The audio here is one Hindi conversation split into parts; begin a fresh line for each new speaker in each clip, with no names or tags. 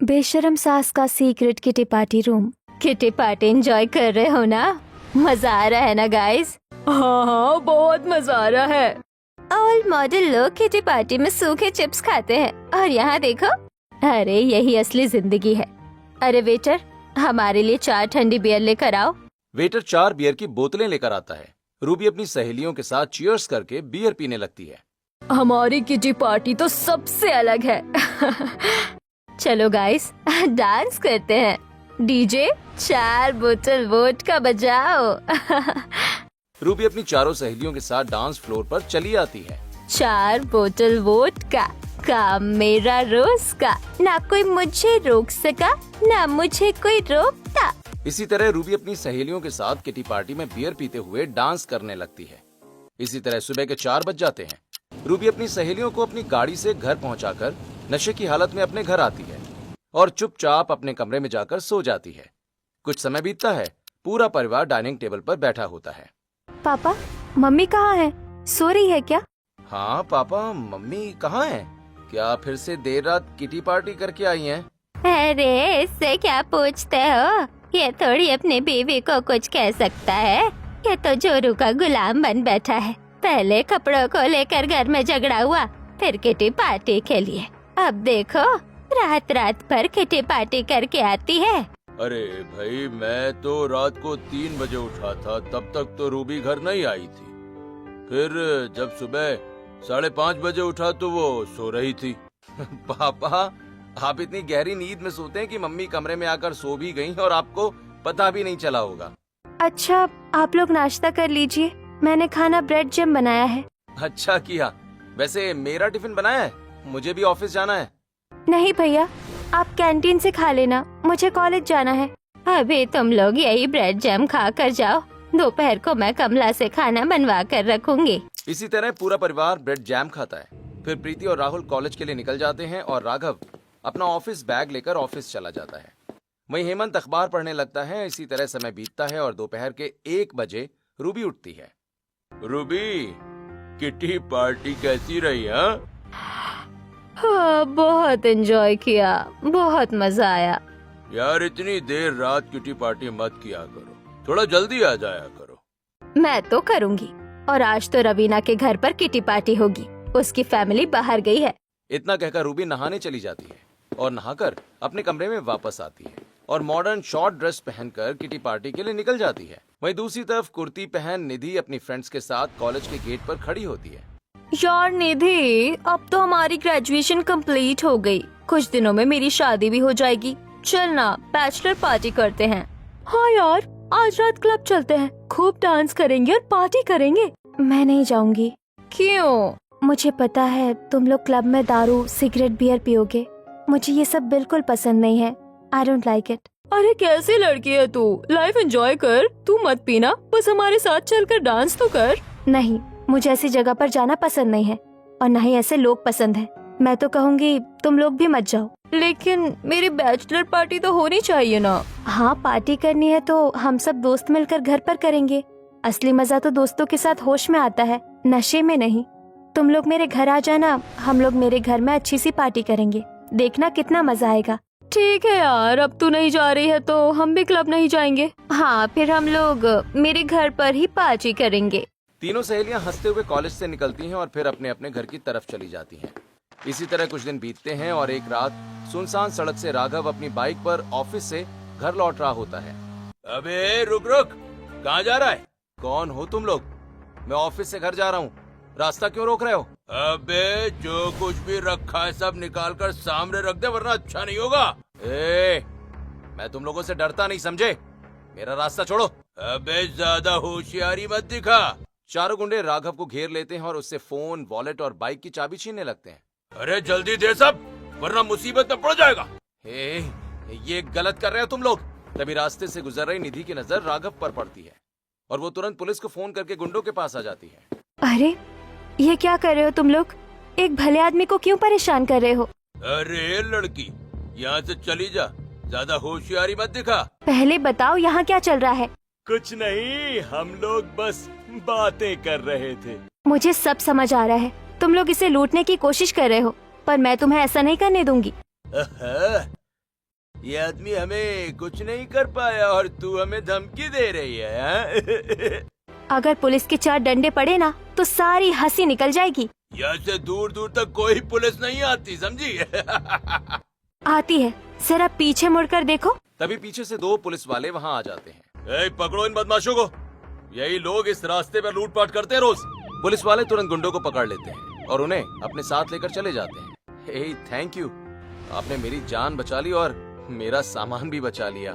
बेशरम सास का secret kitty party room. Kitty party enjoy कर रहे हो ना? मजा आ रहा है ना गाइस?
हाँ हाँ, बहुत मजा आ रहा है।
ऑल मॉडल लोग किटी पार्टी में सूखे चिप्स खाते हैं और यहाँ देखो, अरे यही असली जिंदगी है। अरे वेटर, हमारे लिए 4 ठंडी बियर लेकर आओ।
वेटर 4 बियर की बोतलें लेकर आता है। रूबी अपनी सहेलियों के साथ चीयर्स करके बियर पीने लगती है।
हमारी किटी पार्टी तो सबसे अलग है।
चलो गाइस, डांस करते हैं। डीजे 4 बोतल वोडका बजाओ।
रूबी अपनी चारों सहेलियों के साथ डांस फ्लोर पर चली आती है।
4 बोतल वोडका, काम मेरा रोज का, ना कोई मुझे रोक सका, ना मुझे कोई रोकता।
इसी तरह रूबी अपनी सहेलियों के साथ किटी पार्टी में बियर पीते हुए डांस करने लगती है। इसी तरह सुबह के 4 बज जाते हैं। रूबी अपनी सहेलियों को अपनी गाड़ी से घर पहुंचाकर नशे की हालत में अपने घर आती है और चुपचाप अपने कमरे में जाकर सो जाती है। कुछ समय बीतता है। पूरा परिवार डाइनिंग टेबल पर बैठा होता है।
पापा, मम्मी कहाँ है? सो रही है क्या?
हाँ पापा, मम्मी कहाँ हैं? क्या फिर से देर रात किटी पार्टी करके आई हैं?
अरे इससे क्या पूछते हो? ये थोड़ी अपनी बीवी को कुछ कह सकता है। ये तो जोरू का गुलाम बन बैठा है। पहले कपड़ों को लेकर घर में झगड़ा हुआ, फिर किटी पार्टी के लिए अब देखो रात रात भर किटी पार्टी करके आती है।
अरे भाई, मैं तो रात को 3 बजे उठा था, तब तक तो रूबी घर नहीं आई थी। फिर जब सुबह 5:30 बजे उठा तो वो सो रही थी। पापा, आप इतनी गहरी नींद में सोते हैं कि मम्मी कमरे में आकर सो भी गईं और आपको पता भी नहीं चला होगा।
अच्छा, आप लोग नाश्ता कर लीजिए, मैंने खाना ब्रेड जैम बनाया है।
अच्छा किया। वैसे मेरा टिफिन बनाया है, मुझे भी ऑफिस जाना है।
नहीं भैया, आप कैंटीन से खा लेना, मुझे कॉलेज जाना है। अभी तुम लोग यही ब्रेड जैम खा कर जाओ, दोपहर को मैं कमला से खाना बनवा कर रखूंगी।
इसी तरह पूरा परिवार ब्रेड जैम खाता है। फिर प्रीति और राहुल कॉलेज के लिए निकल जाते हैं और राघव अपना ऑफिस बैग लेकर ऑफिस चला जाता है। वहीं हेमंत अखबार पढ़ने लगता है। इसी तरह समय बीतता है और दोपहर के 1 बजे रूबी उठती है। रूबी, किटी पार्टी कैसी रही?
हाँ, बहुत एंजॉय किया, बहुत मजा आया।
यार, इतनी देर रात किटी पार्टी मत किया करो, थोड़ा जल्दी आ जाया करो।
मैं तो करूंगी, और आज तो रवीना के घर पर किटी पार्टी होगी। उसकी फैमिली बाहर गई है।
इतना कहकर रूबी नहाने चली जाती है और नहाकर अपने कमरे में वापस आती है और मॉडर्न शॉर्ट ड्रेस पहनकर किटी पार्टी के लिए निकल जाती है। वहीं दूसरी तरफ कुर्ती पहन निधि अपनी फ्रेंड्स के साथ कॉलेज के गेट पर खड़ी होती है।
यार निधि, अब तो हमारी ग्रेजुएशन कंप्लीट हो गई। कुछ दिनों में मेरी शादी भी हो जाएगी। चल ना, बैचलर पार्टी करते हैं। हाँ यार, आज रात क्लब चलते हैं, खूब डांस करेंगे और पार्टी करेंगे।
मैं नहीं जाऊंगी।
क्यों?
मुझे पता है तुम लोग क्लब में दारू, सिगरेट, बियर पियोगे। मुझे ये सब बिल्कुल पसंद नहीं है। I don't like it.
अरे कैसी लड़की है तू? लाइफ एंजॉय कर, तू मत पीना, बस हमारे साथ चलकर डांस तो कर।
नहीं, मुझे ऐसी जगह पर जाना पसंद नहीं है और न ही ऐसे लोग पसंद है। मैं तो कहूँगी तुम लोग भी मत जाओ।
लेकिन मेरी बैचलर पार्टी तो होनी चाहिए ना।
हाँ, पार्टी करनी है तो हम सब दोस्त मिलकर घर पर करेंगे। असली मजा तो दोस्तों के साथ होश में आता है, नशे में नहीं। तुम लोग मेरे घर आ जाना, हम लोग मेरे घर में अच्छी सी पार्टी करेंगे। देखना कितना मजा आएगा।
ठीक है यार, अब तू नहीं जा रही है तो हम भी क्लब नहीं जाएंगे।
हाँ, फिर हम लोग मेरे घर पर ही पार्टी करेंगे।
तीनों सहेलियां हंसते हुए कॉलेज से निकलती हैं और फिर अपने अपने घर की तरफ चली जाती हैं। इसी तरह कुछ दिन बीतते हैं और एक रात सुनसान सड़क से राघव अपनी बाइक पर ऑफिस से घर लौट रहा होता है। अबे रुक रुक, कहाँ जा रहा है? कौन हो तुम लोग? मैं ऑफिस से घर जा रहा हूँ, रास्ता क्यों रोक रहे हो? अबे जो कुछ भी रखा है सब निकाल कर सामने रख दे, वरना अच्छा नहीं होगा। मैं तुम लोगों से डरता नहीं, समझे? मेरा रास्ता छोड़ो। अबे ज्यादा होशियारी मत दिखा। चारों गुंडे राघव को घेर लेते हैं और उससे फोन, वॉलेट और बाइक की चाबी छीनने लगते हैं। अरे जल्दी दे सब, वरना मुसीबत में पड़ जाएगा। ये गलत कर रहे हो तुम लोग। तभी रास्ते से गुजर रही निधि की नजर राघव पर पड़ती है और वो तुरंत पुलिस को फोन करके गुंडों के पास आ जाती है।
अरे ये क्या कर रहे हो तुम लोग? एक भले आदमी को क्यों परेशान कर रहे हो?
अरे लड़की, यहाँ से चली जा, ज्यादा होशियारी मत दिखा।
पहले बताओ यहाँ क्या चल रहा है?
कुछ नहीं, हम लोग बस बातें कर रहे थे।
मुझे सब समझ आ रहा है, तुम लोग इसे लूटने की कोशिश कर रहे हो, पर मैं तुम्हें ऐसा नहीं करने दूंगी।
ये आदमी हमें कुछ नहीं कर पाया और तू हमें धमकी दे रही है हाँ?
अगर पुलिस के 4 डंडे पड़े ना तो सारी हंसी निकल जाएगी।
यहाँ से दूर दूर तक कोई पुलिस नहीं आती, समझी?
आती है, जरा पीछे मुड़कर देखो।
तभी पीछे से 2 पुलिस वाले वहाँ आ जाते हैं। पकड़ो इन बदमाशों को, यही लोग इस रास्ते पर लूटपाट करते हैं रोज। पुलिस वाले तुरंत गुंडों को पकड़ लेते हैं और उन्हें अपने साथ लेकर चले जाते हैं। थैंक यू, आपने मेरी जान बचा ली और मेरा सामान भी बचा लिया।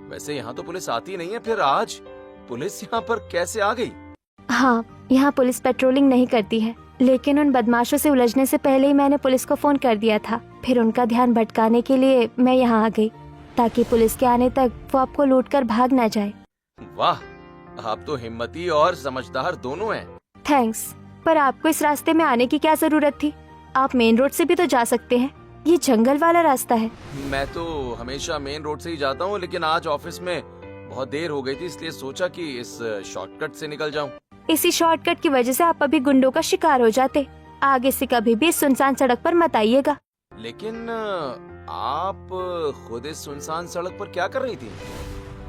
वैसे यहाँ तो पुलिस आती नहीं है, फिर आज पुलिस यहाँ पर कैसे आ गई?
हाँ, यहाँ पुलिस पेट्रोलिंग नहीं करती है, लेकिन उन बदमाशों से उलझने से पहले ही मैंने पुलिस को फोन कर दिया था। फिर उनका ध्यान भटकाने के लिए मैं यहाँ आ गई, ताकि पुलिस के आने तक वो आपको लूटकर भाग ना जाए।
वाह, आप तो हिम्मती और समझदार दोनों हैं।
थैंक्स, पर आपको इस रास्ते में आने की क्या जरूरत थी? आप मेन रोड से भी तो जा सकते हैं, ये जंगल वाला रास्ता है।
मैं तो हमेशा मेन रोड से ही जाता हूँ, लेकिन आज ऑफिस में बहुत देर हो गई थी, इसलिए सोचा कि इस शॉर्टकट से निकल जाऊँ।
इसी शॉर्टकट की वजह से आप अभी गुंडों का शिकार हो जाते। आगे से कभी भी इस सुनसान सड़क पर मत आइएगा।
लेकिन आप खुद इस सुनसान सड़क पर क्या कर रही थी?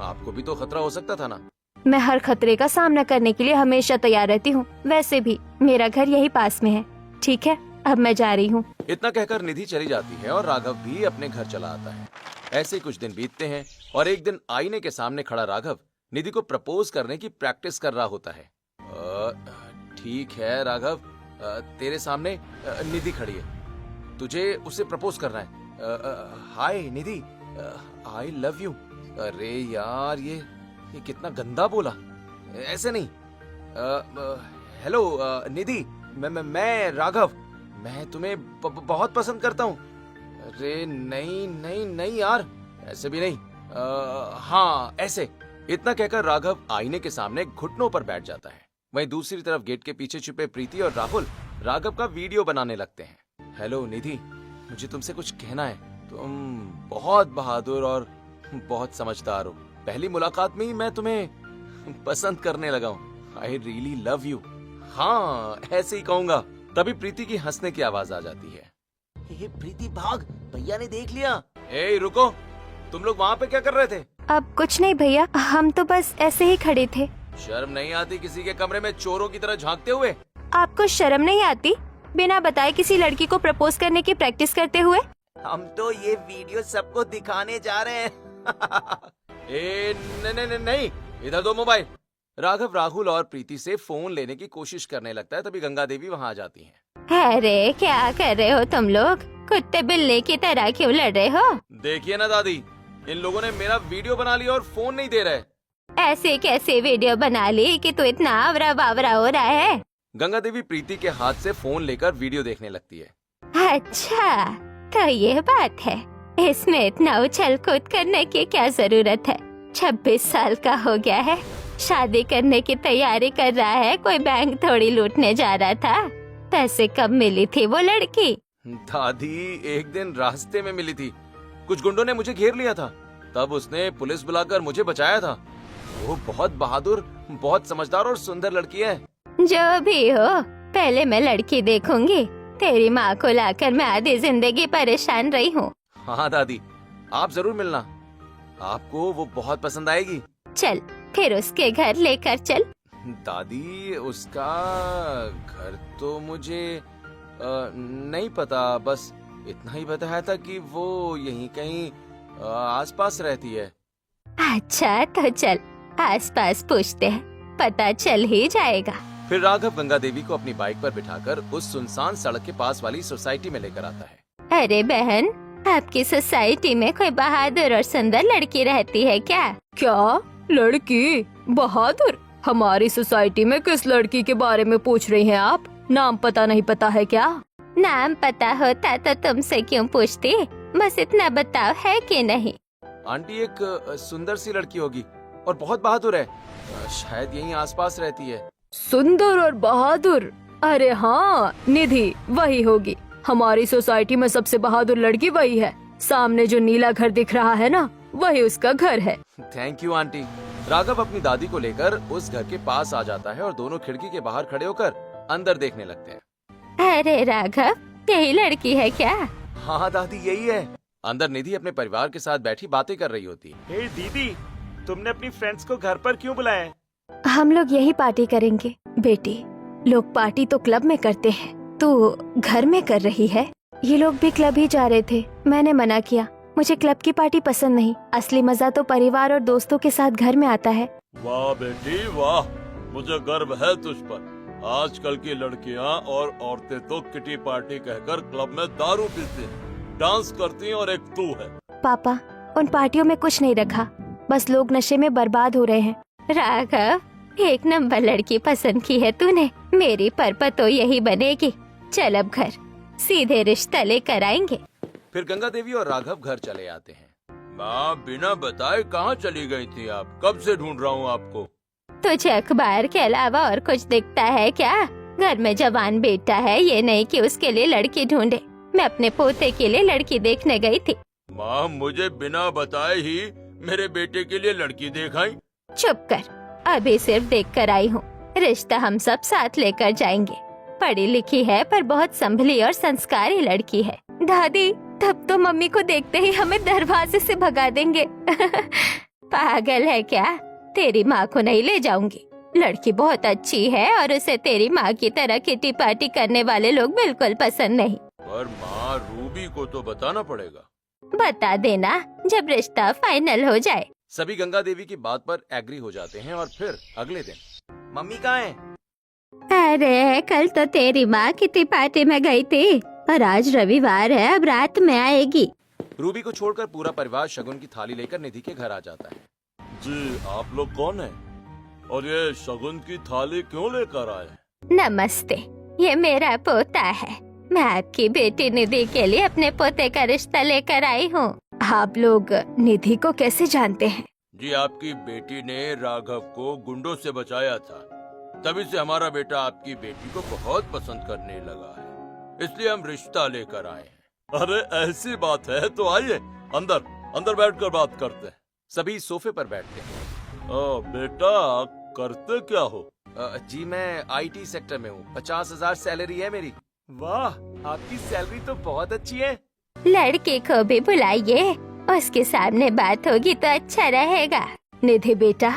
आपको भी तो खतरा हो सकता था ना?
मैं हर खतरे का सामना करने के लिए हमेशा तैयार रहती हूँ। वैसे भी मेरा घर यही पास में है। ठीक है, अब मैं जा रही हूँ।
इतना कहकर निधि चली जाती है और राघव भी अपने घर चला आता है। ऐसे कुछ दिन बीतते हैं और एक दिन आईने के सामने खड़ा राघव निधि को प्रपोज करने की प्रैक्टिस कर रहा होता है। ठीक है राघव, तेरे सामने निधि खड़ी है, तुझे उसे प्रपोज करना है। हाय निधि, आई लव यू। अरे यार, ये कितना गंदा बोला, ऐसे नहीं। हेलो निधि, मैं राघव, मैं तुम्हें बहुत पसंद करता हूँ। अरे नहीं नहीं नहीं यार, ऐसे भी नहीं। हाँ ऐसे। इतना कहकर राघव आईने के सामने घुटनों पर बैठ जाता है। वहीं दूसरी तरफ गेट के पीछे छुपे प्रीति और राहुल राघव का वीडियो बनाने लगते हैं। हेलो निधि, मुझे तुमसे कुछ कहना है। तुम बहुत बहादुर और बहुत समझदार हो। पहली मुलाकात में ही मैं तुम्हें पसंद करने लगा हूँ। I really love you. हाँ ऐसे ही कहूंगा। तभी प्रीति की हंसने की आवाज आ जाती है। ये प्रीति भाग, भैया ने देख लिया। ए रुको, तुम लोग वहाँ पे क्या कर रहे थे?
अब कुछ नहीं भैया, हम तो बस ऐसे ही खड़े थे।
शर्म नहीं आती किसी के कमरे में चोरों की तरह झांकते हुए?
आपको शर्म नहीं आती बिना बताए किसी लड़की को प्रपोज करने की प्रैक्टिस करते हुए?
हम तो ये वीडियो सबको दिखाने जा रहे हैं। ए नहीं, इधर दो मोबाइल। राघव राहुल और प्रीति से फोन लेने की कोशिश करने लगता है। तभी गंगा देवी वहाँ आ जाती हैं।
अरे क्या कर रहे हो तुम लोग? कुत्ते बिल्ली की तरह क्यों लड़ रहे हो?
देखिए ना दादी, इन लोगों ने मेरा वीडियो बना लिया और फोन नहीं दे रहे।
ऐसे कैसे वीडियो बना ली कि तू इतना आवरा बावरा हो रहा है?
गंगा देवी प्रीति के हाथ से फोन लेकर वीडियो देखने लगती है।
अच्छा तो ये बात है, इसमें इतना उछल कूद करने की क्या जरूरत है? 26 साल का हो गया है, शादी करने की तैयारी कर रहा है, कोई बैंक थोड़ी लूटने जा रहा था। पैसे कब मिली थी वो लड़की?
दादी एक दिन रास्ते में मिली थी, कुछ गुंडों ने मुझे घेर लिया था, तब उसने पुलिस बुलाकर मुझे बचाया था। वो बहुत बहादुर, बहुत समझदार और सुंदर लड़की है।
जो भी हो, पहले मैं लड़की देखूंगी। तेरी माँ को लाकर मैं आधी जिंदगी परेशान रही हूँ।
हाँ दादी, आप जरूर मिलना, आपको वो बहुत पसंद आएगी।
चल फिर उसके घर लेकर चल।
दादी उसका घर तो मुझे नहीं पता, बस इतना ही बताया था कि वो यहीं कहीं आसपास रहती है।
अच्छा तो चल आसपास पूछते हैं, पता चल ही जाएगा।
फिर राघव गंगा देवी को अपनी बाइक पर बिठाकर उस सुनसान सड़क के पास वाली सोसाइटी में लेकर आता है।
अरे बहन, आपकी सोसाइटी में कोई बहादुर और सुंदर लड़की रहती है क्या?
क्या लड़की? बहादुर? हमारी सोसाइटी में किस लड़की के बारे में पूछ रही हैं आप? नाम पता नहीं पता है क्या?
नाम पता होता तो तुमसे क्यों पूछती? बस इतना बताओ, है कि नहीं?
आंटी एक सुंदर सी लड़की होगी और बहुत बहादुर है, शायद यहीं आसपास रहती है।
सुंदर और बहादुर? अरे हाँ, निधि वही होगी। हमारी सोसाइटी में सबसे बहादुर लड़की वही है। सामने जो नीला घर दिख रहा है ना, वही उसका घर है।
Thank you aunty. राघव अपनी दादी को लेकर उस घर के पास आ जाता है और दोनों खिड़की के बाहर खड़े होकर अंदर देखने लगते हैं।
अरे राघव, यही लड़की है क्या?
हाँ दादी यही है। अंदर निधि अपने परिवार के साथ बैठी बातें कर रही होती है।
हे दीदी, तुमने अपनी फ्रेंड्स को घर पर क्यों बुलाया है?
हम लोग यही पार्टी करेंगे। बेटी, लोग पार्टी तो क्लब में करते हैं, तू घर में कर रही है। ये लोग भी क्लब ही जा रहे थे, मैंने मना किया। मुझे क्लब की पार्टी पसंद नहीं। असली मजा तो परिवार और दोस्तों के साथ घर में आता है।
वाह बेटी वाह, मुझे गर्व है तुझ पर। आजकल की लड़कियां और औरतें तो किटी पार्टी कहकर क्लब में दारू पीती हैं, डांस करती हैं और एक तू है।
पापा, उन पार्टियों में कुछ नहीं रखा, बस लोग नशे में बर्बाद हो रहे हैं।
राघव, एक नंबर लड़की पसंद की है तूने। मेरी परपा तो यही बनेगी। चल अब घर, सीधे रिश्ता लेकर आएंगे।
फिर गंगा देवी और राघव घर चले आते हैं।
माँ, बिना बताए कहाँ चली गई थी आप? कब से ढूंढ रहा हूँ आपको।
तुझे अखबार के अलावा और कुछ दिखता है क्या? घर में जवान बेटा है, ये नहीं कि उसके लिए लड़की ढूंढे। मैं अपने पोते के लिए लड़की देखने गई थी।
माँ, मुझे बिना बताए ही मेरे बेटे के लिए लड़की देखाई?
चुप कर, अभी सिर्फ देख कर आई हूँ। रिश्ता हम सब साथ लेकर जाएंगे। पढ़ी लिखी है पर बहुत संभली और संस्कारी लड़की है।
दादी, तब तो मम्मी को देखते ही हमें दरवाजे से भगा देंगे।
पागल है क्या? तेरी माँ को नहीं ले जाऊंगी। लड़की बहुत अच्छी है और उसे तेरी माँ की तरह किटी पार्टी करने वाले लोग बिल्कुल पसंद नहीं।
पर माँ, रूबी को तो बताना पड़ेगा।
बता देना जब रिश्ता फाइनल हो जाए।
सभी गंगा देवी की बात पर एग्री हो जाते हैं और फिर अगले दिन मम्मी कहाँ हैं?
अरे, कल तो तेरी माँ किटी पार्टी में गई थी और आज रविवार है, अब रात में आएगी।
रूबी को छोड़कर पूरा परिवार शगुन की थाली लेकर निधि के घर आ जाता है।
जी, आप लोग कौन हैं? और ये शगुन की थाली क्यों लेकर आए?
नमस्ते, ये मेरा पोता है। मैं आपकी बेटी निधि के लिए अपने पोते का रिश्ता लेकर आई हूँ।
आप लोग निधि को कैसे जानते हैं?
जी, आपकी बेटी ने राघव को गुंडों से बचाया था, तभी से हमारा बेटा आपकी बेटी को बहुत पसंद करने लगा है, इसलिए हम रिश्ता लेकर आए हैं। अरे ऐसी बात है तो आइए अंदर अंदर बैठकर बात करते हैं।
सभी सोफे पर बैठते हैं।
बेटा, करते क्या हो?
जी, मैं आईटी सेक्टर में हूँ। 50,000 सैलरी है मेरी।
वाह, आपकी सैलरी तो बहुत अच्छी है।
लड़के को भी बुलाइए, उसके सामने बात होगी तो अच्छा रहेगा।
निधि बेटा,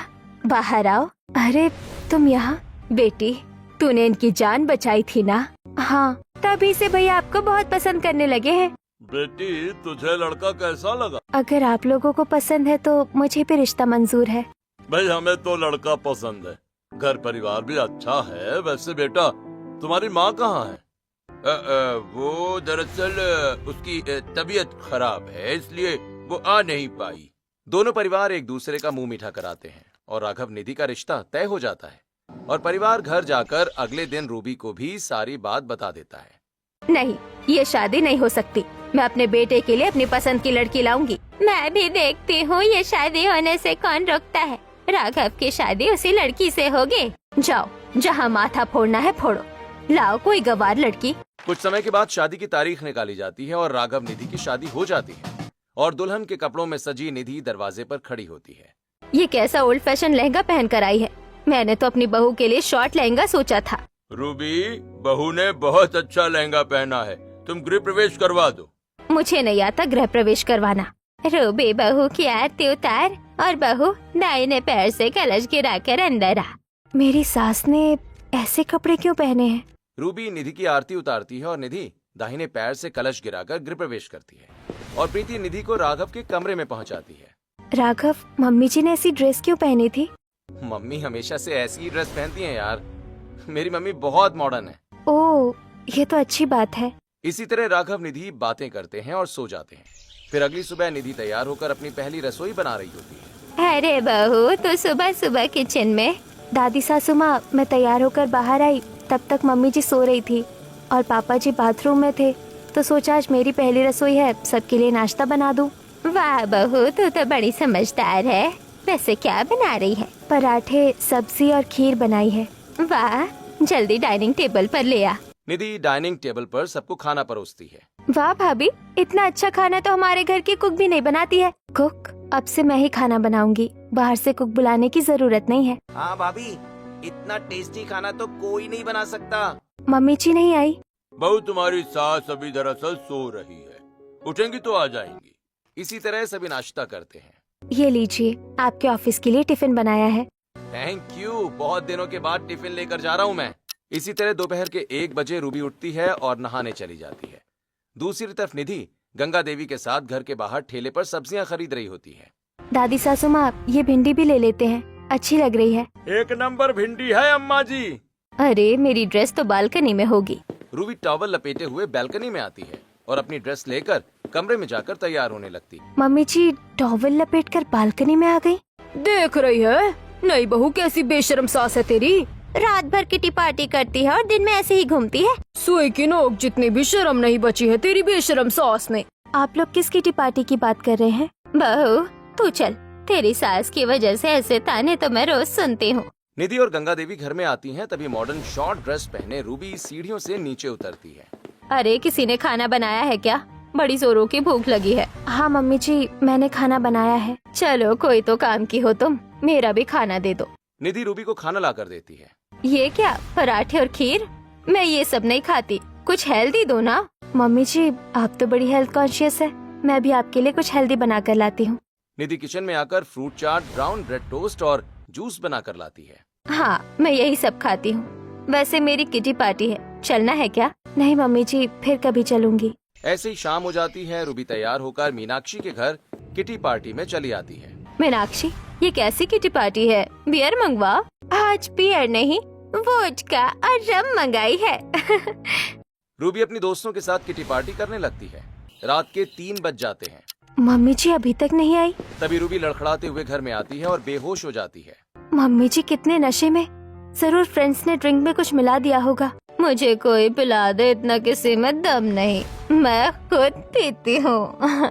बाहर आओ। अरे तुम यहाँ? बेटी, तूने इनकी जान बचाई थी ना? हाँ, तभी से भैया आपको बहुत पसंद करने लगे हैं।
बेटी, तुझे लड़का कैसा लगा?
अगर आप लोगों को पसंद है तो मुझे भी रिश्ता मंजूर है।
भाई, हमें तो लड़का पसंद है, घर परिवार भी अच्छा है। वैसे बेटा, तुम्हारी माँ कहाँ है? वो दरअसल उसकी तबीयत खराब है, इसलिए वो आ नहीं पाई।
दोनों परिवार एक दूसरे का मुंह मीठा कराते हैं और राघव निधि का रिश्ता तय हो जाता है और परिवार घर जाकर अगले दिन रूबी को भी सारी बात बता देता है।
नहीं, ये शादी नहीं हो सकती। मैं अपने बेटे के लिए अपनी पसंद की लड़की लाऊंगी।
मैं भी देखती हूँ ये शादी होने से कौन रोकता है। राघव की शादी उसी लड़की से होगी।
जाओ, जहाँ माथा फोड़ना है फोड़ो। लाओ कोई गवार लड़की।
कुछ समय के बाद शादी की तारीख निकाली जाती है और राघव निधि की शादी हो जाती है और दुल्हन के कपड़ों में सजी निधि दरवाजे पर खड़ी होती है।
ये कैसा ओल्ड फैशन लहंगा पहन कर आई है? मैंने तो अपनी बहू के लिए शॉर्ट लहंगा सोचा था।
रूबी, बहू ने बहुत अच्छा लहंगा पहना है, तुम गृह प्रवेश करवा दो।
मुझे नहीं आता गृह प्रवेश करवाना।
रूबी बहू की आरती उतार और बहू दाहिने पैर से कलश गिराकर अंदर आ।
मेरी सास ने ऐसे कपड़े क्यों पहने हैं?
रूबी निधि की आरती उतारती है और निधि दाहिने पैर से कलश गिराकर गृह प्रवेश करती है और प्रीति निधि को राघव के कमरे में पहुंचाती है।
राघव, मम्मी जी ने ऐसी ड्रेस क्यों पहनी थी?
मम्मी हमेशा से ऐसी ही ड्रेस पहनती हैं यार। मेरी मम्मी बहुत मॉडर्न है।
ओह, ये तो अच्छी बात है।
इसी तरह राघव निधि बातें करते हैं और सो जाते हैं। फिर अगली सुबह निधि तैयार होकर अपनी पहली रसोई बना रही होती है।
अरे बहू, तो सुबह सुबह किचन में?
दादी सासू माँ, मैं तैयार होकर बाहर आई, तब तक मम्मी जी सो रही थी और पापा जी बाथरूम में थे, तो सोचा आज मेरी पहली रसोई है, सबके लिए नाश्ता बना दूं।
वाह बहू, तू तो बड़ी समझदार है। वैसे क्या बना रही है?
पराठे, सब्जी और खीर बनाई है।
वाह, जल्दी डाइनिंग टेबल पर ले आ।
निधि डाइनिंग टेबल पर सबको खाना परोसती है।
वाह भाभी, इतना अच्छा खाना तो हमारे घर की कुक भी नहीं बनाती है। कुक, अब से मैं ही खाना बनाऊंगी, बाहर से कुक बुलाने की जरूरत नहीं है।
हाँ भाभी, इतना टेस्टी खाना तो कोई नहीं बना सकता।
मम्मी जी नहीं आई?
बहू, तुम्हारी सास अभी दरअसल सो रही है, उठेंगी तो आ जाएंगी।
इसी तरह सभी नाश्ता करते हैं।
ये लीजिए, आपके ऑफिस के लिए टिफिन बनाया है।
थैंक यू, बहुत दिनों के बाद टिफिन लेकर जा रहा हूँ मैं। इसी तरह दोपहर के 1 बजे रूबी उठती है और नहाने चली जाती है। दूसरी तरफ निधि गंगा देवी के साथ घर के बाहर ठेले पर सब्जियां खरीद रही होती है।
दादी सासू माँ, ये भिंडी भी ले लेते हैं, अच्छी लग रही है।
1 नंबर भिंडी है अम्मा जी।
अरे मेरी ड्रेस तो बालकनी में होगी।
रूबी टॉवल लपेटे हुए बैल्कनी में आती है और अपनी ड्रेस लेकर कमरे में जाकर तैयार होने लगती।
मम्मी जी टॉवल लपेट कर बालकनी में आ गई। देख रही है नई बहू कैसी बेशर्म सास है तेरी।
रात भर किटी पार्टी करती है और दिन में ऐसे ही घूमती है।
सुई की नोक जितनी भी शर्म नहीं बची है तेरी बेशर्म सास में। आप लोग किस किटी पार्टी की बात कर रहे हैं?
बहू तू चल, तेरी सास की वजह से ऐसे ताने तो मैं रोज सुनती हूँ।
निधि और गंगा देवी घर में आती हैं, तभी मॉडर्न शॉर्ट ड्रेस पहने रूबी सीढ़ियों से नीचे उतरती है।
अरे किसी ने खाना बनाया है क्या? बड़ी जोरों की भूख लगी है। हाँ मम्मी जी, मैंने खाना बनाया है। चलो कोई तो काम की हो तुम, मेरा भी खाना दे दो।
निधि रूबी को खाना ला कर देती है।
ये क्या, पराठे और खीर? मैं ये सब नहीं खाती, कुछ हेल्दी दो ना। मम्मी जी आप तो बड़ी हेल्थ कॉन्शियस है, मैं भी आपके लिए कुछ हेल्दी बना कर लाती हूँ।
निधि किचन में आकर फ्रूट चाट, ब्राउन ब्रेड टोस्ट और जूस बना कर लाती है।
हाँ मैं यही सब खाती हूँ। वैसे मेरी किटी पार्टी है, चलना है क्या? नहीं मम्मी जी, फिर कभी चलूंगी।
ऐसे ही शाम हो जाती है। रूबी तैयार होकर मीनाक्षी के घर किटी पार्टी में चली आती है।
मीनाक्षी, ये कैसी किटी पार्टी है? बियर मंगवा।
आज बियर नहीं, वोडका और रम मंगाई है।
रूबी अपनी दोस्तों के साथ किटी पार्टी करने लगती है। रात के 3 बज जाते हैं।
मम्मी जी अभी तक नहीं आई।
तभी रूबी लड़खड़ाते हुए घर में आती है और बेहोश हो जाती है।
मम्मी जी कितने नशे में, जरूर फ्रेंड्स ने ड्रिंक में कुछ मिला दिया होगा।
मुझे कोई पिला दे, इतना किसी में दम नहीं, मैं खुद पीती हूँ।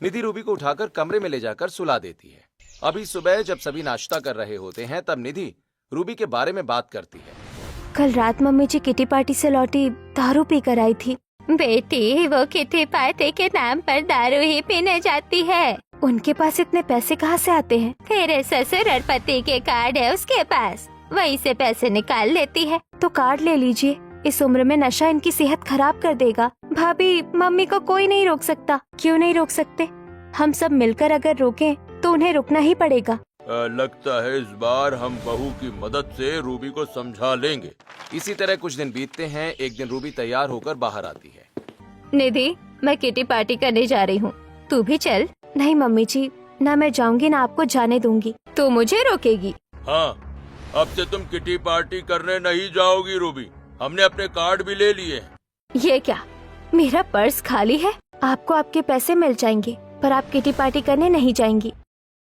निधि रूबी को उठाकर कमरे में ले जाकर सुला देती है। अभी सुबह जब सभी नाश्ता कर रहे होते हैं, तब निधि रूबी के बारे में बात करती है।
कल रात मम्मी जी किटी पार्टी से लौटी, दारू पी कर आई थी।
बेटी वो किटी पार्टी के नाम पर दारू ही पीने जाती है।
उनके पास इतने पैसे कहाँ से आते हैं?
तेरे ससुर और पति के कार्ड है उसके पास, वहीं से पैसे निकाल लेती है।
तो कार्ड ले लीजिए, इस उम्र में नशा इनकी सेहत खराब कर देगा। भाभी मम्मी को कोई नहीं रोक सकता। क्यों नहीं रोक सकते? हम सब मिलकर अगर रोकें तो उन्हें रुकना ही पड़ेगा।
लगता है इस बार हम बहू की मदद से रूबी को समझा लेंगे।
इसी तरह कुछ दिन बीतते हैं। एक दिन रूबी तैयार होकर बाहर आती है।
निधि, मैं किटी पार्टी करने जा रही हूँ, तू भी चल। नहीं मम्मी जी, ना मैं जाऊंगी ना आपको जाने दूंगी। तो मुझे रोकेगी?
हाँ, अब से तुम किटी पार्टी करने नहीं जाओगी रूबी, हमने अपने कार्ड भी ले लिए हैं।
ये क्या, मेरा पर्स खाली है? आपको आपके पैसे मिल जाएंगे, पर आप किटी पार्टी करने नहीं जाएंगी।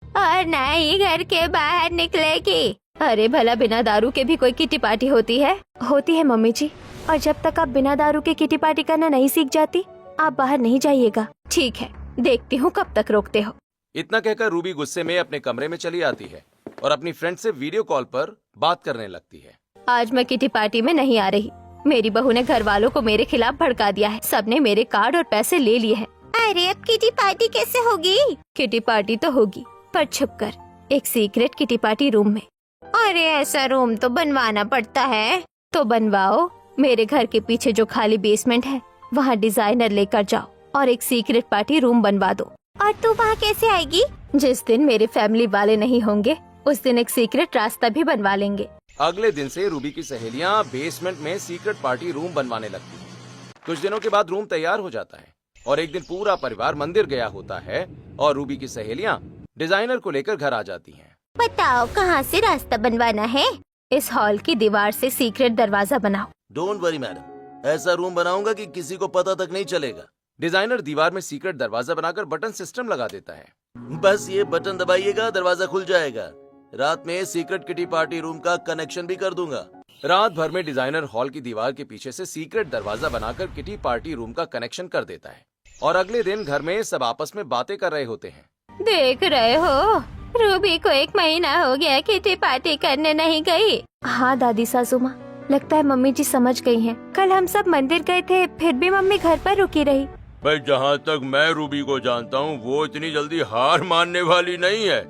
और ना ही घर के बाहर निकलेगी।
अरे भला बिना दारू के भी कोई किटी पार्टी होती है? होती है मम्मी जी, और जब तक आप बिना दारू के किटी पार्टी करना नहीं सीख जाती, आप बाहर नहीं जाइएगा। ठीक है, देखती हूँ कब तक रोकते हो।
इतना कहकर रूबी गुस्से में अपने कमरे में चली आती है और अपनी फ्रेंड से वीडियो कॉल पर बात करने लगती है।
आज मैं किटी पार्टी में नहीं आ रही। मेरी बहू ने घर वालों को मेरे खिलाफ भड़का दिया है। सबने मेरे कार्ड और पैसे ले लिए हैं।
अरे अब किटी पार्टी कैसे होगी?
किटी पार्टी तो होगी, पर छुपकर, एक सीक्रेट किटी पार्टी रूम में।
अरे ऐसा रूम तो बनवाना पड़ता है।
तो बनवाओ। मेरे घर के पीछे जो खाली बेसमेंट है, वहाँ डिजाइनर लेकर जाओ और एक सीक्रेट पार्टी रूम बनवा दो।
और तू वहाँ कैसे आएगी?
जिस दिन मेरे फैमिली वाले नहीं होंगे, उस दिन एक सीक्रेट रास्ता भी बनवा लेंगे।
अगले दिन से रूबी की सहेलियां बेसमेंट में सीक्रेट पार्टी रूम बनवाने लगती हैं। कुछ दिनों के बाद रूम तैयार हो जाता है और एक दिन पूरा परिवार मंदिर गया होता है और रूबी की सहेलियां डिजाइनर को लेकर घर आ जाती हैं।
बताओ कहाँ से रास्ता बनवाना है?
इस हॉल की दीवार से सीक्रेट दरवाजा बनाओ।
डोंट वरी मैडम, ऐसा रूम बनाऊंगा कि किसी को पता तक नहीं चलेगा।
डिजाइनर दीवार में सीक्रेट दरवाजा बनाकर बटन सिस्टम लगा देता है।
बस ये बटन दबाइएगा, दरवाजा खुल जाएगा। रात में सीक्रेट किटी पार्टी रूम का कनेक्शन भी कर दूंगा।
रात भर में डिजाइनर हॉल की दीवार के पीछे से सीक्रेट दरवाजा बनाकर किटी पार्टी रूम का कनेक्शन कर देता है और अगले दिन घर में सब आपस में बातें कर रहे होते हैं।
देख रहे हो, रूबी को 1 महीना हो गया किटी पार्टी करने नहीं गई।
हाँ दादी सासू माँ, लगता है मम्मी जी समझ गई हैं। कल हम सब मंदिर गए थे, फिर भी मम्मी घर पर रुकी रही।
भाई जहाँ तक मैं रूबी को जानता हूँ, वो इतनी जल्दी हार मानने वाली नहीं है।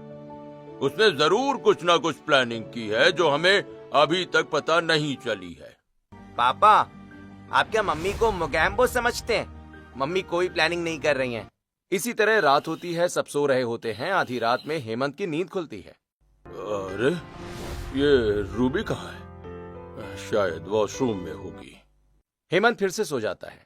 उसने जरूर कुछ ना कुछ प्लानिंग की है जो हमें अभी तक पता नहीं चली है।
पापा, आप क्या मम्मी को मोगैम्बो समझते हैं? मम्मी कोई प्लानिंग नहीं कर रही हैं।
इसी तरह रात होती है, सब सो रहे होते हैं। आधी रात में हेमंत की नींद खुलती है।
अरे ये रूबी कहाँ है? शायद वॉशरूम में होगी।
हेमंत फिर से सो जाता है।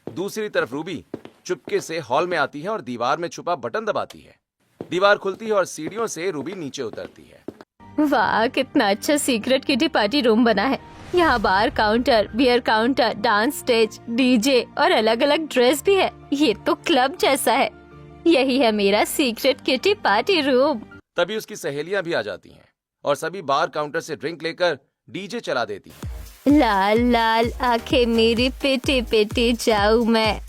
दूसरी तरफ रूबी चुपके से हॉल में आती है और दीवार में छुपा बटन दबाती है। दीवार खुलती है और सीढ़ियों से रूबी नीचे उतरती है।
वाह, कितना अच्छा सीक्रेट किटी पार्टी रूम बना है। यहाँ bar counter, beer counter, dance stage, DJ और अलग अलग ड्रेस भी है। ये तो क्लब जैसा है। यही है मेरा सीक्रेट किटी पार्टी रूम।
तभी उसकी सहेलियां भी आ जाती हैं और सभी बार काउंटर से ड्रिंक लेकर डीजे चला देती हैं।
लाल लाल आंखें मेरी पिटी पिटी जाऊं मैं।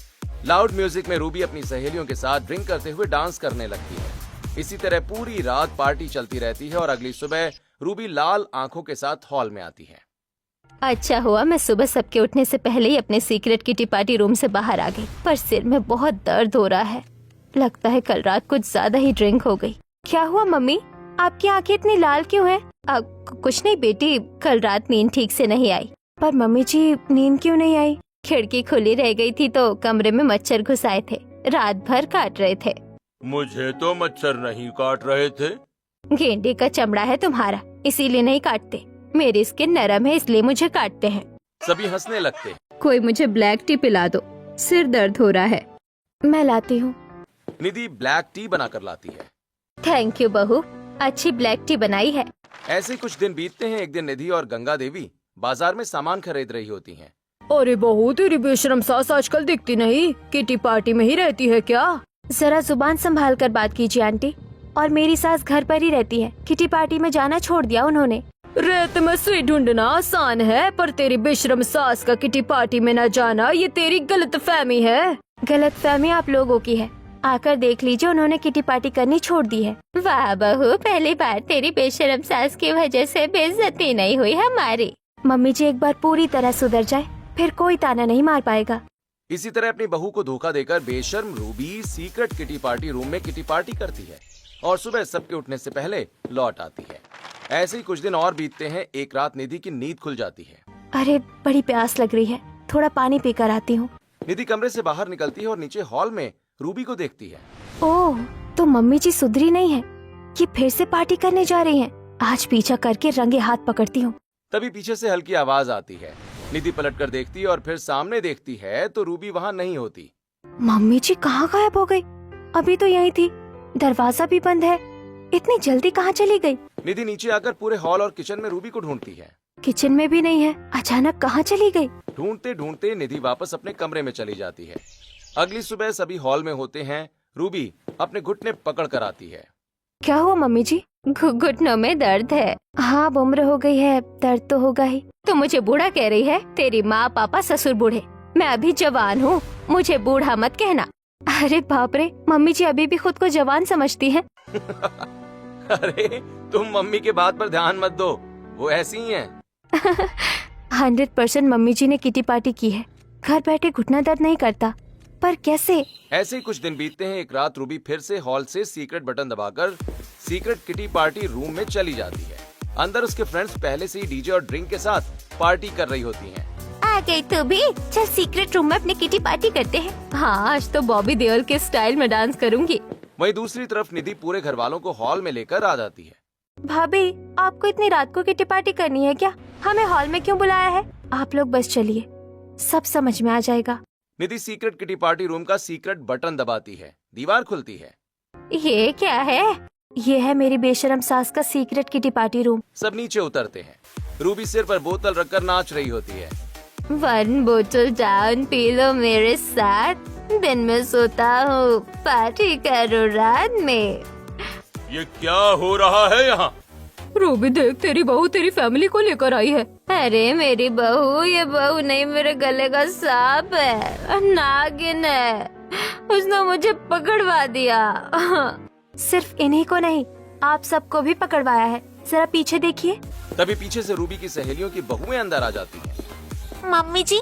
लाउड म्यूजिक में रूबी अपनी सहेलियों के साथ ड्रिंक करते हुए डांस करने लगती है। इसी तरह पूरी रात पार्टी चलती रहती है और अगली सुबह रूबी लाल आंखों के साथ हॉल में आती है।
अच्छा हुआ मैं सुबह सबके उठने से पहले ही अपने सीक्रेट किटी पार्टी रूम से बाहर आ गई, पर सिर में बहुत दर्द हो रहा है। लगता है कल रात कुछ ज्यादा ही ड्रिंक हो गई। क्या हुआ मम्मी, आपकी आंखें इतनी लाल क्यों हैं? कुछ नहीं बेटी, कल रात नींद ठीक से नहीं आई। पर मम्मी जी, नींद क्यों नहीं आई? खिड़की खुली रह गई थी तो कमरे में मच्छर घुस आए थे, रात भर काट रहे थे।
मुझे तो मच्छर नहीं काट रहे थे।
गेंडे का चमड़ा है तुम्हारा, इसीलिए नहीं काटते। मेरी स्किन नरम है, इसलिए मुझे काटते हैं।
सभी हंसने लगते हैं।
कोई मुझे ब्लैक टी पिला दो, सिर दर्द हो रहा है। मैं लाती हूँ।
निधि ब्लैक टी बनाकर लाती है।
थैंक यू बहू, अच्छी ब्लैक टी बनाई है।
ऐसे कुछ दिन बीतते हैं। एक दिन निधि और गंगा देवी बाजार में सामान खरीद रही होती हैं।
अरे बहू, तेरी बेशरम सास आजकल दिखती नहीं, किटी पार्टी में ही रहती है क्या? जरा जुबान संभाल कर बात कीजिए आंटी। और मेरी सास घर पर ही रहती है, किटी पार्टी में जाना छोड़ दिया उन्होंने। रेत में सुई ढूंढना आसान है, पर तेरी बेशरम सास का किटी पार्टी में न जाना ये तेरी गलतफहमी है। गलतफहमी आप लोगों की है। आकर देख लीजिए, उन्होंने किटी पार्टी करनी छोड़ दी है।
वाह बहू, पहली बार तेरी बेशरम सास की वजह से बेइज्जती नहीं हुई हमारी।
मम्मी जी एक बार पूरी तरह सुधर जाए, फिर कोई ताना नहीं मार पाएगा।
इसी तरह अपनी बहू को धोखा देकर बेशर्म Ruby secret kitty party room में किटी पार्टी करती है और सुबह सबके उठने से पहले लौट आती है। ऐसे ही कुछ दिन और बीतते हैं। एक रात निधि की नींद खुल जाती है।
अरे बड़ी प्यास लग रही है, थोड़ा पानी पीकर आती हूँ।
निधि कमरे से बाहर निकलती है और नीचे हॉल में रूबी को देखती है।
ओह, तो मम्मी जी सुधरी नहीं है, ये फिर से पार्टी करने जा रही हैं। आज पीछा करके रंगे हाथ पकड़ती हूँ।
तभी पीछे से हल्की आवाज आती है। निधि पलटकर देखती है और फिर सामने देखती है तो रूबी वहाँ नहीं होती।
मम्मी जी कहाँ गायब हो गई? अभी तो यही थी, दरवाजा भी बंद है। इतनी जल्दी कहाँ चली गई?
निधि नीचे आकर पूरे हॉल और किचन में रूबी को ढूंढती है।
किचन में भी नहीं है, अचानक कहाँ चली गई?
ढूंढते ढूंढते निधि वापस अपने कमरे में चली जाती है। अगली सुबह सभी हॉल में होते हैं। रूबी अपने घुटने पकड़ कर आती है।
क्या हुआ मम्मी जी?
घुटनों में दर्द है।
हाँ, अब उम्र हो गई है, दर्द तो होगा ही।
तू मुझे बूढ़ा कह रही है? तेरी माँ पापा ससुर बूढ़े, मैं अभी जवान हूँ, मुझे बूढ़ा मत कहना।
अरे बाप रे, मम्मी जी अभी भी खुद को जवान समझती हैं।
अरे तुम मम्मी के बात पर ध्यान मत दो, वो ऐसी ही हैं।
100% मम्मी जी ने किटी पार्टी की है। घर बैठे घुटना दर्द नहीं करता, पर कैसे?
ऐसे ही कुछ दिन बीतते हैं। एक रात रूबी फिर से हॉल से सीक्रेट बटन दबाकर सीक्रेट किटी पार्टी रूम में चली जाती है। अंदर उसके फ्रेंड्स पहले से ही डीजे और ड्रिंक के साथ पार्टी कर रही होती हैं।
आ गई तू भी? चल सीक्रेट रूम में अपनी किटी पार्टी करते हैं।
हाँ, आज तो बॉबी देओल के स्टाइल में डांस करूंगी।
वहीं दूसरी तरफ निधि पूरे घर वालों को हॉल में लेकर आ जाती है।
भाभी, आपको इतनी रात को किटी पार्टी करनी है क्या? हमें हॉल में क्यों बुलाया है? आप लोग बस चलिए, सब समझ में आ जाएगा।
निधि सीक्रेट किटी पार्टी रूम का सीक्रेट बटन दबाती है। दीवार खुलती है।
ये क्या है?
ये है मेरी बेशरम सास का सीक्रेट किटी पार्टी रूम।
सब नीचे उतरते हैं। रूबी सिर पर बोतल रखकर नाच रही होती है।
1 बोतल डाउन पी लो मेरे साथ, दिन में सोता हूँ, पार्टी करो रात में।
ये क्या हो रहा है यहाँ?
रूबी देख, तेरी बहू तेरी फैमिली को लेकर आई है।
अरे मेरी बहू, ये बहू नहीं, मेरे गले का सांप है, नागिन है, उसने मुझे पकड़वा दिया।
सिर्फ इन्हीं को नहीं, आप सबको भी पकड़वाया है। जरा पीछे देखिए।
तभी पीछे से रूबी की सहेलियों की बहुएं अंदर आ जाती हैं।
मम्मी जी,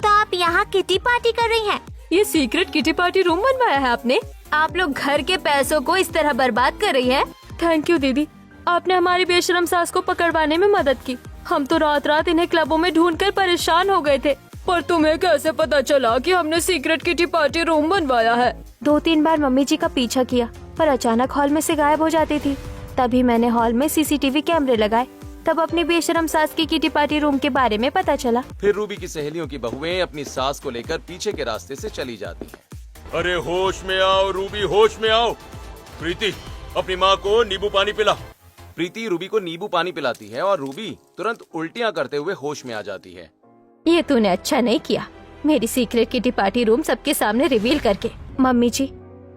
तो आप यहाँ किटी पार्टी कर रही हैं?
ये सीक्रेट किटी पार्टी रूम बनवाया है आपने? आप लोग घर के पैसों को इस तरह बर्बाद कर रही हैं। थैंक यू दीदी, आपने हमारी बेशरम सास को पकड़वाने में मदद की। हम तो रात रात इन्हें क्लबों में ढूंढकर परेशान हो गए थे, पर तुम्हें कैसे पता चला कि हमने सीक्रेट किटी पार्टी रूम बनवाया है? 2-3 बार मम्मी जी का पीछा किया, पर अचानक हॉल में से गायब हो जाती थी। तभी मैंने हॉल में सीसीटीवी कैमरे लगाए, तब अपनी बेशरम सास की किटी पार्टी रूम के बारे में पता चला।
फिर रूबी की सहेलियों की बहुएं अपनी सास को लेकर पीछे के रास्ते से चली जाती हैं।
अरे होश में आओ रूबी, होश में आओ। प्रीति, अपनी माँ को नींबू पानी पिला।
प्रीति रूबी को नींबू पानी पिलाती है और रूबी तुरंत उल्टियां करते हुए होश में आ जाती है।
ये तूने अच्छा नहीं किया, मेरी सीक्रेट किटी पार्टी रूम सबके सामने रिवील करके।
मम्मी जी,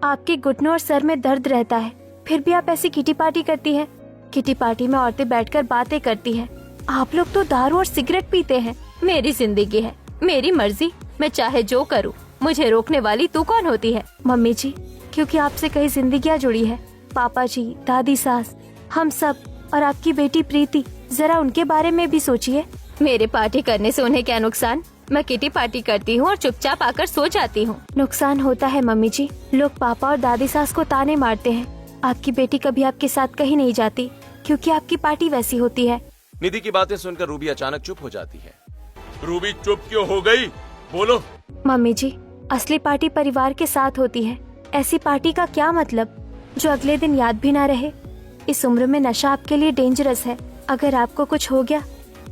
आपके घुटनों और सर में दर्द रहता है, फिर भी आप ऐसी किटी पार्टी करती हैं। किटी पार्टी में औरतें बैठकर बातें करती हैं। आप लोग तो दारू और सिगरेट पीते हैं।
मेरी जिंदगी है, मेरी मर्जी, मैं चाहे जो करूँ। मुझे रोकने वाली तू कौन होती है?
मम्मी जी, क्योंकि आपसे कई जिंदगियाँ जुड़ी है। पापा जी, दादी सास, हम सब और आपकी बेटी प्रीति, जरा उनके बारे में भी सोचिए।
मेरे पार्टी करने से उन्हें क्या नुकसान? मैं किटी पार्टी करती हूँ और चुपचाप आकर सो जाती हूँ।
नुकसान होता है मम्मी जी, लोग पापा और दादी सास को ताने मारते हैं। आपकी बेटी कभी आपके साथ कहीं नहीं जाती, क्योंकि आपकी पार्टी वैसी होती है।
निधि की बातें सुनकर रूबी अचानक चुप हो जाती है।
रूबी चुप क्यों हो गई? बोलो।
मम्मी जी, असली पार्टी परिवार के साथ होती है। ऐसी पार्टी का क्या मतलब जो अगले दिन याद भी ना रहे? इस उम्र में नशा आपके लिए डेंजरस है। अगर आपको कुछ हो गया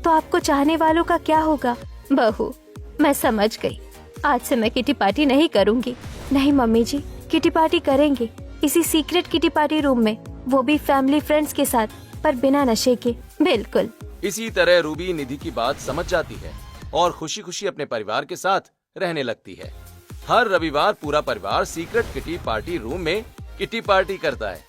तो आपको चाहने वालों का क्या होगा?
बहू, मैं समझ गई। आज से मैं किटी पार्टी नहीं करूँगी।
नहीं मम्मी जी, किटी पार्टी करेंगे, इसी सीक्रेट किटी पार्टी रूम में, वो भी फैमिली फ्रेंड्स के साथ, पर बिना नशे के।
बिल्कुल।
इसी तरह रूबी निधि की बात समझ जाती है और खुशी खुशी अपने परिवार के साथ रहने लगती है। हर रविवार पूरा परिवार सीक्रेट किटी पार्टी रूम में किटी पार्टी करता है।